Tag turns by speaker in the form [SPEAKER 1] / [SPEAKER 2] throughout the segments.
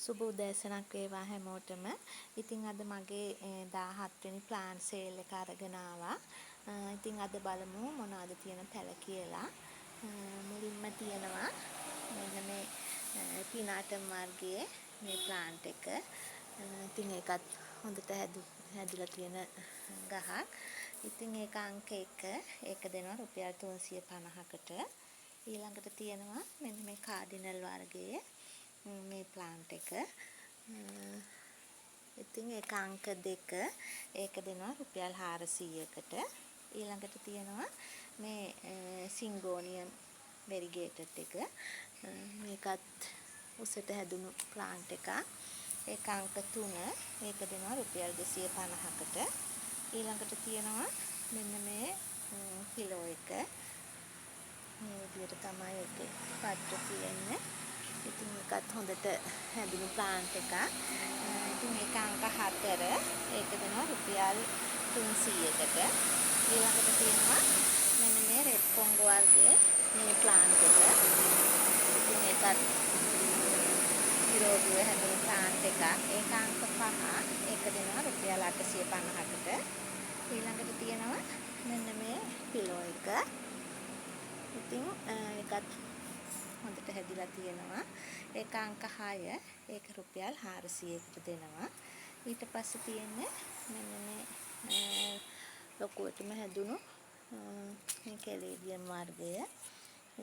[SPEAKER 1] සුබ උදෑසනක් වේවා හැමෝටම. ඉතින් අද මගේ 17 වෙනි ප්ලාන් සේල් එක අරගෙන ආවා. ඉතින් අද බලමු මොනවද තියෙන පැල කියලා. මුලින්ම තියෙනවා මෙන්න මේ පිනාටම් වර්ගයේ මේ ප්ලාන්ට් එක. ඉතින් ඒකත් හොඳට හැදිලා තියෙන ගහක්. ඉතින් ඒක අංක 1. ඒක දෙනවා රුපියල් 350කට. ඊළඟට තියෙනවා මෙන්න මේ කාඩිනල් වර්ගයේ මේ ප්ලාන්ට් එක. ඉතින් ඒක අංක 2. ඒක දෙනවා රුපියල් 400කට. ඊළඟට තියෙනවා මේ සිංගෝනියම් වෙරිගේටඩ් එක. මේකත් උසට හැදුණු ප්ලාන්ට් එකක්. ඒක අංක 3. ඒක දෙනවා රුපියල් 250කට. ඊළඟට තියෙනවා මෙන්න මේ පිලෝ එක. මේ විදිහට තමයි ඒකේ පත්‍ර තියෙන්නේ. ඉතින් ඒකත් හොඳට හැදුණු ප්ලාන්ට් එකක්. ඉතින් ඒක අංක 4. ඒක දෙනවා රුපියල් 300කට. ඊළඟට තියෙනවා මෙන්න මේ රෙඩ් කොංගෝ වර්ගයේ මේ ප්ලාන්ට් එක. ඉතින් ඒකත් නිරෝගීව හැදුණු ප්ලාන්ට් එකක්. ඒක අංක 5. ඒක දෙනවා රුපියල් 850කට. ඊළඟට තියෙනවා මෙන්න මේ පිලෝ එක. ඉතින් ඒකත් හොඳට හැදිලා තියෙනවා. ඒක අංක 6. ඒක රුපියල් 400කට දෙනවා. ඊට පස්සේ තියෙන්නේ මෙන්න මේ ලොකුවටම හැදුණු මේ කැලේඩියම් වර්ගය.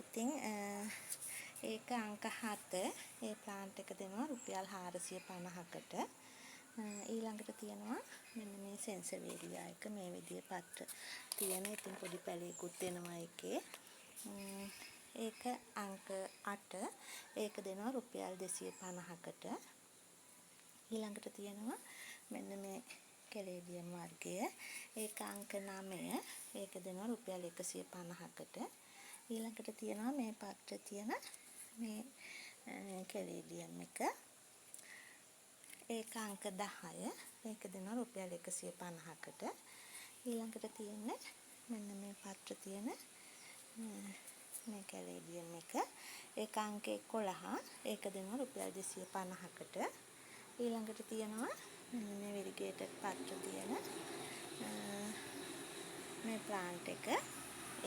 [SPEAKER 1] ඉතින් ඒක අංක 7. ඒ ප්ලාන්ට් එක දෙනවා රුපියල් 450කට. ඊළඟට තියෙනවා මෙන්න මේ සෙන්සවේරියා එක. මේ විදිහේ පත්‍ර තියෙන. ඉතින් පොඩි පැලයකුත් එනවා එකේ. ඒක අංක 8. ඒක දෙනවා රුපියල් 250කට. ඊළඟට තියෙනවා මෙන්න මේ කැලේඩියම් වර්ගය. ඒක අංක 9. ඒක දෙනවා රුපියල් 150කට. ඊළඟට තියෙනවා මේ පත්‍ර තියෙන මේ කැලේඩියම් එක. ඒක අංක 10. ඒක දෙනවා රුපියල් 150කට. ඊළඟට තියෙන්නේ මෙන්න මේ පත්‍ර තියෙන මේ කැලේඩියම් එක. ඒක අංක 11. ඒක දෙනවා රුපියල් 250කට. ඊළඟට තියෙනවා මෙන්න මේ වෙරිගේටඩ් පත්‍ර තියෙන මේ ප්ලාන්ට් එක.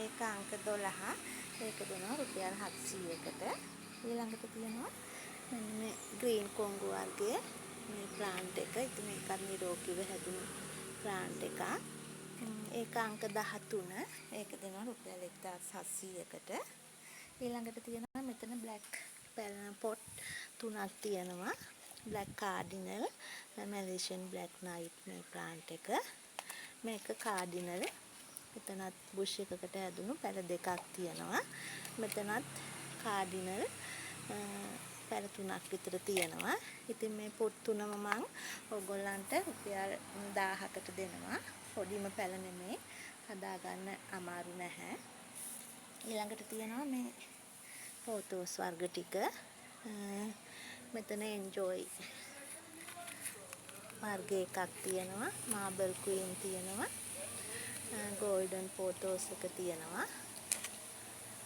[SPEAKER 1] ඒක අංක 12. ඒක දෙනවා රුපියල් 700කට. ඊළඟට තියෙනවා මෙන්න මේ ග්‍රීන් කොංගෝ වර්ගයේ මේ ප්ලාන්ට් එක. ඉතින් මේකත් නිරෝගීව හැදුණු ප්ලාන්ට් එකක්. ඒක අංක 13. ඒක දෙනවා රුපියල් 1700කට. ඊළඟට තියෙනවා මෙතන බ්ලැක් පොට් 3ක් තියෙනවා. Black cardinal, Malaysian black night මේ ප්ලාන්ට් එක. මේක කාඩිනල්. මෙතනත් බුෂ් එකකට හැදුණු පැල දෙකක් තියෙනවා. මෙතනත් කාඩිනල් පැල 3ක් විතර තියෙනවා. ඉතින් මේ පොට් 3ම මම ඔයගොල්ලන්ට රුපියල් 1000කට දෙනවා. පොඩිම පැල නෙමෙයි. හදාගන්න අමාරු නැහැ. ඊළඟට තියෙනවා මේ ෆෝටෝස් වර්ග ටික. මෙතන එන්ජොයි වර්ග එකක් තියෙනවා. මාබල් ක්වීන් තියෙනවා. ගෝල්ඩන් ෆෝටෝස් එක තියෙනවා.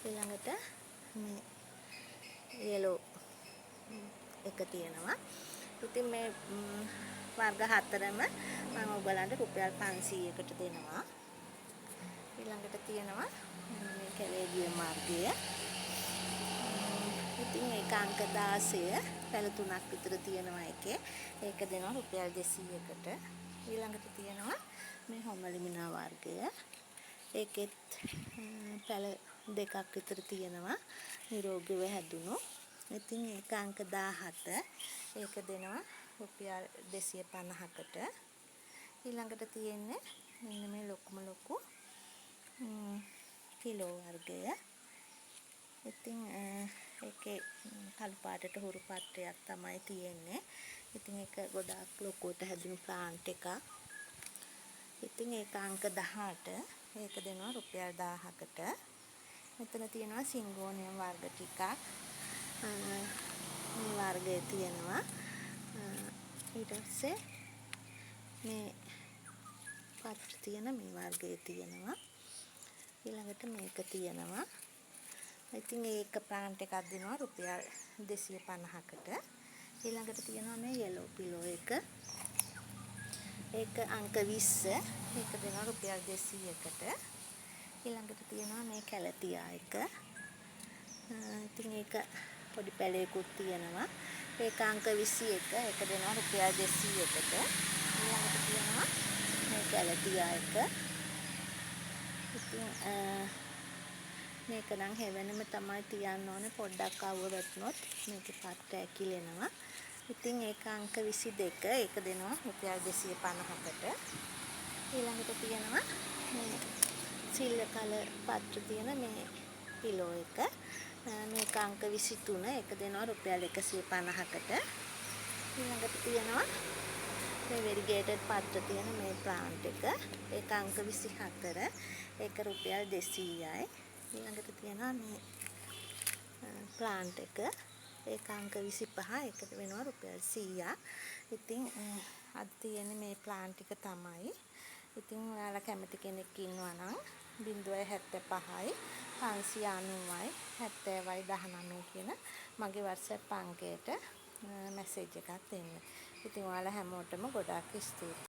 [SPEAKER 1] ඊළඟට මේ yellow එක තියෙනවා. ඉතින් මේ වර්ග 4ම මම ඔයගලන්ට රුපියල් 500කට දෙනවා. ඊළඟට තියෙනවා මේ කැලේඩියම් වර්ගය. ඉතින් ඒක අංක 16. පැල 3ක් විතර තියෙනවා එකේ. ඒක දෙනවා රුපියල් 200කට. ඊළඟට තියෙනවා මේ හොමලිමිනා වර්ගය. ඒකෙත් පැල 2ක් විතර තියෙනවා. නිරෝගීව හැදුණු. ඉතින් ඒක අංක 17. ඒක දෙනවා රුපියල් 250කට. ඊළඟට තියෙන්නේ මෙන්න මේ ලොකු කිලෝ වර්ගය. ඉතින් ඒකේ කළු පාටට හුරු පත්‍රයක් තමයි තියෙන්නේ. ඉතින් ඒක ගොඩාක් ලොකුවට හැදුණු ප්ලාන්ට් එකක්. ඉතින් ඒක අංක 18. ඒක දෙනවා රුපියල් 1000කට. මෙතන තියෙනවා සිංගෝනියම් වර්ග ටිකක්. මේ වර්ගය තියෙනවා. ඊට පස්සේ මේ පත්‍ර තියෙන මේ වර්ගය තියෙනවා. ඊළඟට මේක තියෙනවා. ඉතින් ඒක ප්ලාන්ට් එකක් දෙනවා රුපියල් 250කට. ඊළඟට තියෙනවා මේ yellow pillow එක. ඒක අංක 20. ඒක දෙනවා රුපියල් 200කට. ඊළඟට තියෙනවා මේ කැලතියා එක. ඉතින් ඒක පොඩි පැලයකුත් තියෙනවා. ඒක අංක 21. ඒක දෙනවා රුපියල් 200කට. ඊළඟට තියෙනවා මේ කැලතියා එක. ඉතින් මේක නම් හැවෙනම තමයි තියන්න ඕනේ. පොඩ්ඩක් අවුව වැටුනොත් මේකේ පට්ට ඇකිලෙනවා. ඉතින් ඒක අංක 22. ඒක දෙනවා රුපියල් 250කට. ඊළඟට තියෙනවා මේ සිල්වර් කලර් පත්‍ර තියෙන මේ පිලෝ එක. මේක අංක 23. ඒක දෙනවා රුපියල් 150කට. ඊළඟට තියෙනවා මේ වෙරිගේටඩ් පත්‍ර තියෙන මේ ප්ලාන්ට් එක. ඒක අංක 24. ඒක රුපියල් 200යි. ඊළඟට තියෙනවා මේ ප්ලාන්ට් එක. ඒක අංක 25. ඒක වෙනවා රුපියල් 100ක්. ඉතින් අද තියෙන්නේ මේ ප්ලාන්ට් ටික තමයි. ඉතින් ඔයාලා කැමති කෙනෙක් ඉන්නවා නම් 075යි 590යි 70යි 19 කියන මගේ WhatsApp අංකයට මැසේජ් එකක් දෙන්න. ඉතින් ඔයාලා හැමෝටම ගොඩාක් ස්තුතියි.